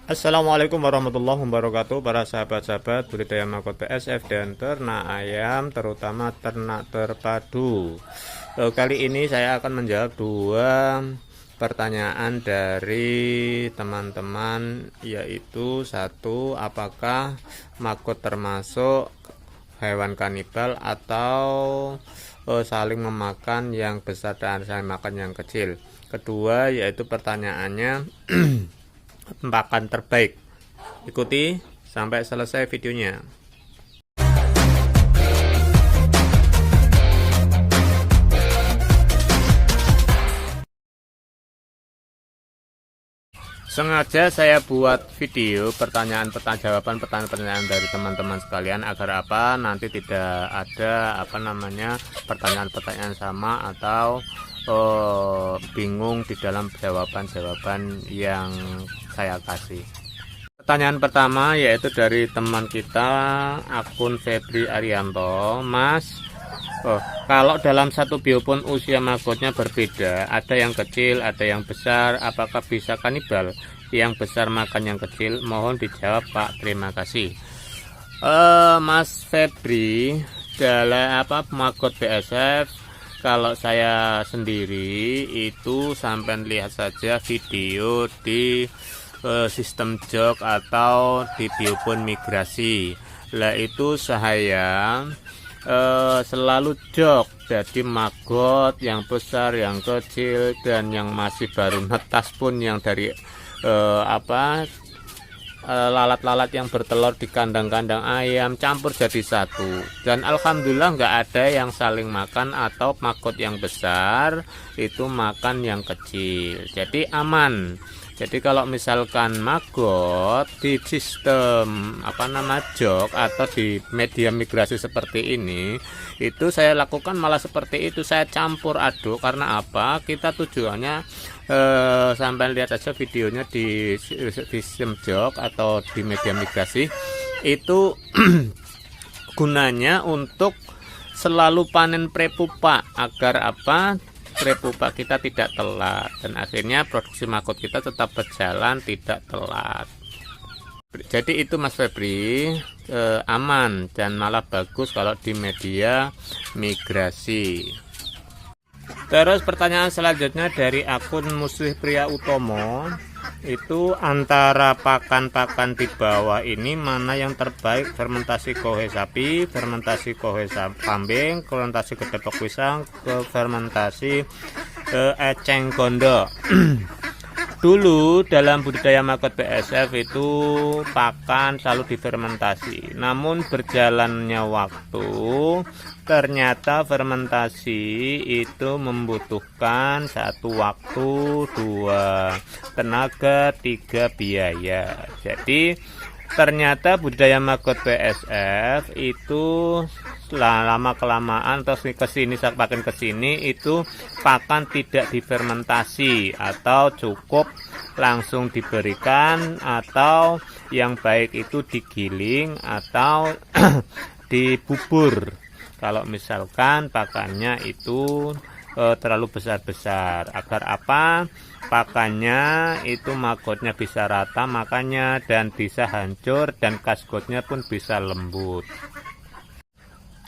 Assalamualaikum warahmatullahi wabarakatuh, para sahabat-sahabat budidaya makot BSF dan ternak ayam, terutama ternak terpadu. Kali ini saya akan menjawab dua pertanyaan dari teman-teman, yaitu satu, apakah makot termasuk hewan kanibal atau saling memakan yang besar dan saling makan yang kecil. Kedua, yaitu pertanyaannya pakan terbaik. Ikuti sampai selesai videonya. Sengaja saya buat video jawaban pertanyaan dari teman-teman sekalian, agar apa nanti tidak ada pertanyaan-pertanyaan sama atau bingung di dalam jawaban-jawaban yang saya kasih. Pertanyaan pertama yaitu dari teman kita akun Febri Arianto. Mas, kalau dalam satu biopon usia magotnya berbeda, ada yang kecil, ada yang besar, apakah bisa kanibal? Yang besar makan yang kecil? Mohon dijawab, Pak. Terima kasih. Mas Febri, dalam magot BSF, kalau saya sendiri itu sampai lihat saja video di sistem jok atau di biopon migrasi. Lah itu saya selalu jok, jadi magot yang besar, yang kecil, dan yang masih baru netas pun yang dari lalat-lalat yang bertelur di kandang-kandang ayam campur jadi satu, dan alhamdulillah nggak ada yang saling makan atau magot yang besar itu makan yang kecil, jadi aman. Jadi kalau misalkan magot di sistem jok atau di media migrasi seperti ini, itu saya lakukan malah seperti itu, saya campur aduk. Karena apa? Kita tujuannya sampai lihat aja videonya di sistem jok atau di media migrasi itu gunanya untuk selalu panen prepupa, agar apa? Prepupa kita tidak telat, dan akhirnya produksi magot kita tetap berjalan tidak telat. Jadi itu Mas Febri, aman dan malah bagus kalau di media migrasi. Terus pertanyaan selanjutnya dari akun Muslih Pria Utomo, itu antara pakan-pakan di bawah ini mana yang terbaik? Fermentasi kohe sapi, fermentasi kohe kambing, fermentasi ketepok pisang, fermentasi eceng gondok. Dulu dalam budidaya magot BSF itu pakan selalu difermentasi, namun berjalannya waktu ternyata fermentasi itu membutuhkan satu waktu, dua tenaga, tiga biaya. Jadi ternyata budidaya magot BSF itu lama kelamaan atau makin kesini itu pakan tidak difermentasi, atau cukup langsung diberikan, atau yang baik itu digiling atau dibubur kalau misalkan pakannya itu terlalu besar-besar, agar apa? Pakannya itu magotnya bisa rata makannya dan bisa hancur, dan kasgotnya pun bisa lembut.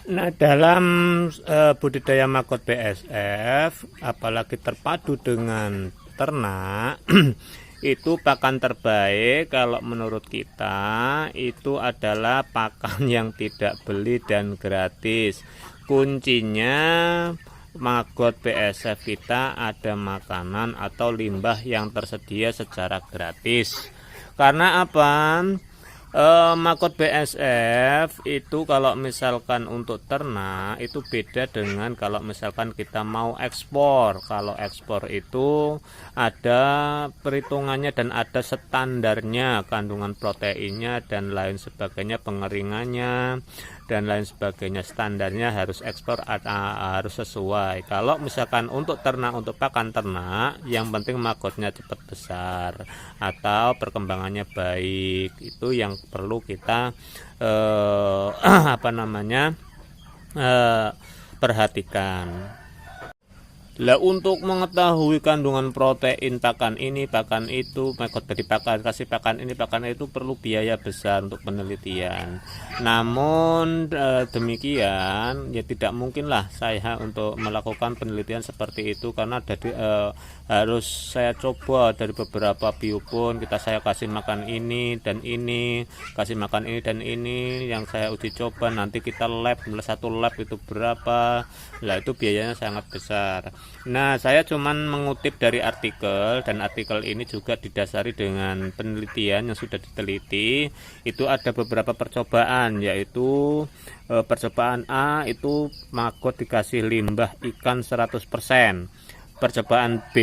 Nah, dalam budidaya magot BSF, apalagi terpadu dengan ternak, itu pakan terbaik kalau menurut kita itu adalah pakan yang tidak beli dan gratis. Kuncinya magot BSF kita ada makanan atau limbah yang tersedia secara gratis. Karena apa? Magot BSF itu kalau misalkan untuk ternak itu beda dengan kalau misalkan kita mau ekspor. Kalau ekspor itu ada perhitungannya dan ada standarnya, kandungan proteinnya dan lain sebagainya, pengeringannya dan lain sebagainya, standarnya harus ekspor harus sesuai. Kalau misalkan untuk ternak, untuk pakan ternak, yang penting magotnya cepat besar atau perkembangannya baik, itu yang perlu kita perhatikan. Lah untuk mengetahui kandungan protein pakan ini, pakan itu, mengikut dari pakan, kasih pakan ini, pakan itu perlu biaya besar untuk penelitian. Namun demikian ya tidak mungkinlah saya untuk melakukan penelitian seperti itu karena harus saya coba dari beberapa biopon. Saya kasih makan ini dan ini, kasih makan ini dan ini yang saya uji coba, nanti kita lab, satu lab itu berapa. Lah itu biayanya sangat besar. Nah, saya cuman mengutip dari artikel, dan artikel ini juga didasari dengan penelitian yang sudah diteliti. Itu ada beberapa percobaan, yaitu percobaan A itu maggot dikasih limbah ikan 100%. Percobaan B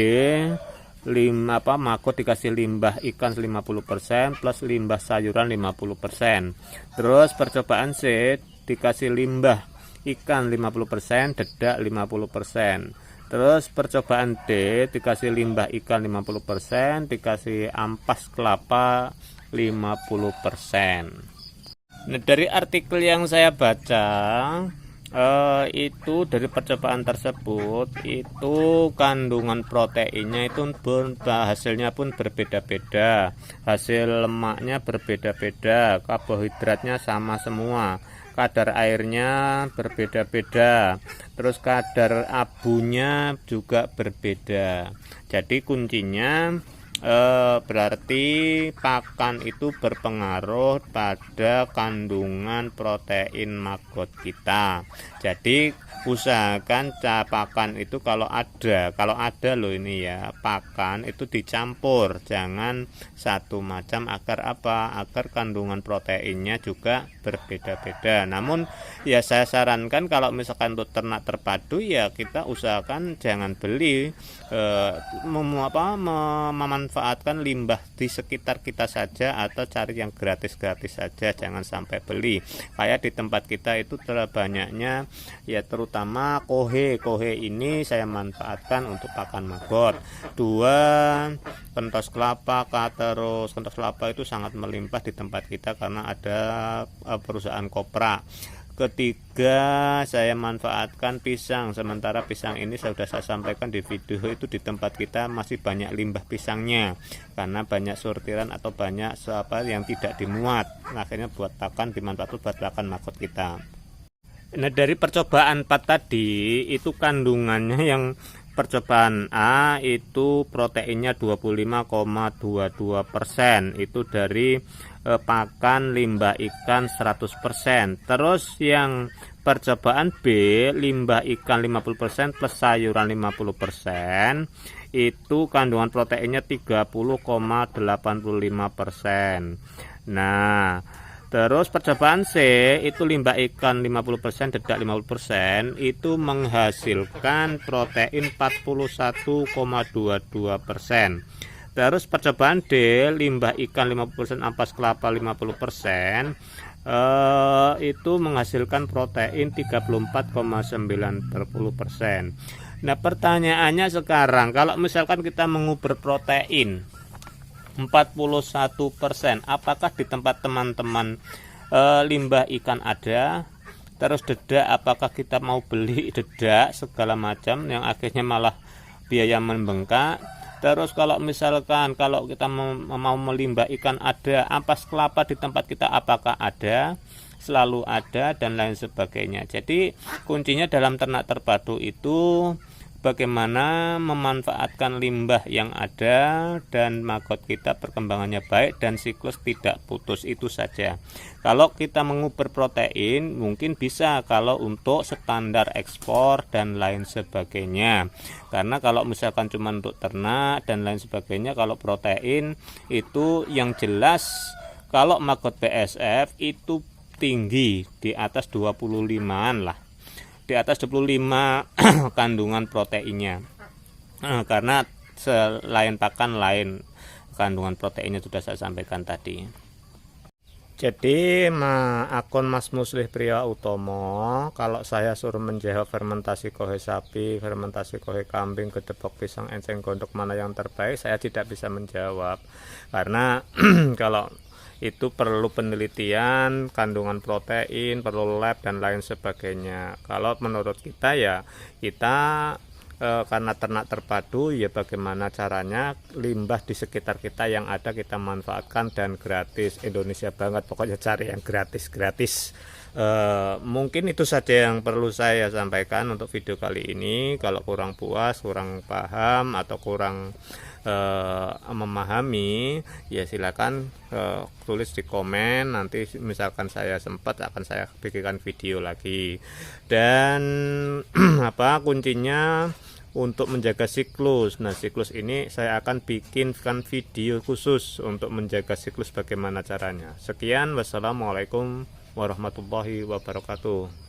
maggot dikasih limbah ikan 50% plus limbah sayuran 50%. Terus percobaan C dikasih limbah ikan 50%, dedak 50%. Terus percobaan D dikasih limbah ikan 50%, dikasih ampas kelapa 50%. Nah, dari artikel yang saya baca itu dari percobaan tersebut itu kandungan proteinnya itu hasilnya pun berbeda-beda, hasil lemaknya berbeda-beda, karbohidratnya sama semua, kadar airnya berbeda-beda, terus kadar abunya juga berbeda. Jadi kuncinya berarti pakan itu berpengaruh pada kandungan protein maggot kita. Jadi usahakan pakan itu kalau ada loh ini ya, pakan itu dicampur, jangan satu macam, agar kandungan proteinnya juga berbeda-beda. Namun ya saya sarankan kalau misalkan untuk ternak terpadu ya kita usahakan jangan beli, memanfaatkan limbah di sekitar kita saja atau cari yang gratis-gratis saja, jangan sampai beli. Kayak di tempat kita itu terbanyaknya ya terutama kohe ini saya manfaatkan untuk pakan maggot. 2 kentos kelapa, terus kentos kelapa itu sangat melimpah di tempat kita karena ada perusahaan kopra. Ketiga, saya manfaatkan pisang. Sementara pisang ini sudah saya sampaikan di video itu, di tempat kita masih banyak limbah pisangnya karena banyak sortiran atau banyak yang tidak dimuat. Akhirnya buat pakan dimanfaatkan buat pakan maggot kita. Nah, dari percobaan 4 tadi itu kandungannya, yang percobaan A itu proteinnya 25,22%, itu dari pakan limbah ikan 100%. Terus yang percobaan B limbah ikan 50% plus sayuran 50%, itu kandungan proteinnya 30,85%. Nah, terus percobaan C itu limbah ikan 50%, dedak 50%, itu menghasilkan protein 41,22%. Terus percobaan D limbah ikan 50%, ampas kelapa 50%, itu menghasilkan protein 34,9%. Nah, pertanyaannya sekarang, kalau misalkan kita menguber protein 41%, apakah di tempat teman-teman limbah ikan ada? Terus dedak, apakah kita mau beli dedak segala macam yang akhirnya malah biaya membengkak? Terus kalau misalkan kalau kita mau melimbah ikan ada, ampas kelapa di tempat kita apakah ada? Selalu ada, dan lain sebagainya. Jadi kuncinya dalam ternak terpadu itu bagaimana memanfaatkan limbah yang ada dan maggot kita perkembangannya baik dan siklus tidak putus, itu saja. Kalau kita menguber protein mungkin bisa kalau untuk standar ekspor dan lain sebagainya, karena kalau misalkan cuma untuk ternak dan lain sebagainya, kalau protein itu yang jelas kalau maggot BSF itu tinggi di atas 25-an lah, di atas 25 kandungan proteinnya, karena selain pakan lain kandungan proteinnya sudah saya sampaikan tadi. Jadi akun Mas Muslih Priya Utomo, kalau saya suruh menjawab fermentasi kohe sapi, fermentasi kohe kambing, gedebok pisang, enceng gondok mana yang terbaik, saya tidak bisa menjawab karena kalau itu perlu penelitian kandungan protein, perlu lab dan lain sebagainya. Kalau menurut kita ya kita karena ternak terpadu, ya bagaimana caranya limbah di sekitar kita yang ada kita manfaatkan dan gratis. Indonesia banget, pokoknya cari yang gratis-gratis. Mungkin itu saja yang perlu saya sampaikan untuk video kali ini. Kalau kurang puas, kurang paham, atau kurang memahami, ya silakan tulis di komen. Nanti misalkan saya sempat akan saya bikinkan video lagi. Dan apa kuncinya untuk menjaga siklus. Nah, siklus ini saya akan bikinkan video khusus untuk menjaga siklus, bagaimana caranya. Sekian, wassalamualaikum warahmatullahi wabarakatuh.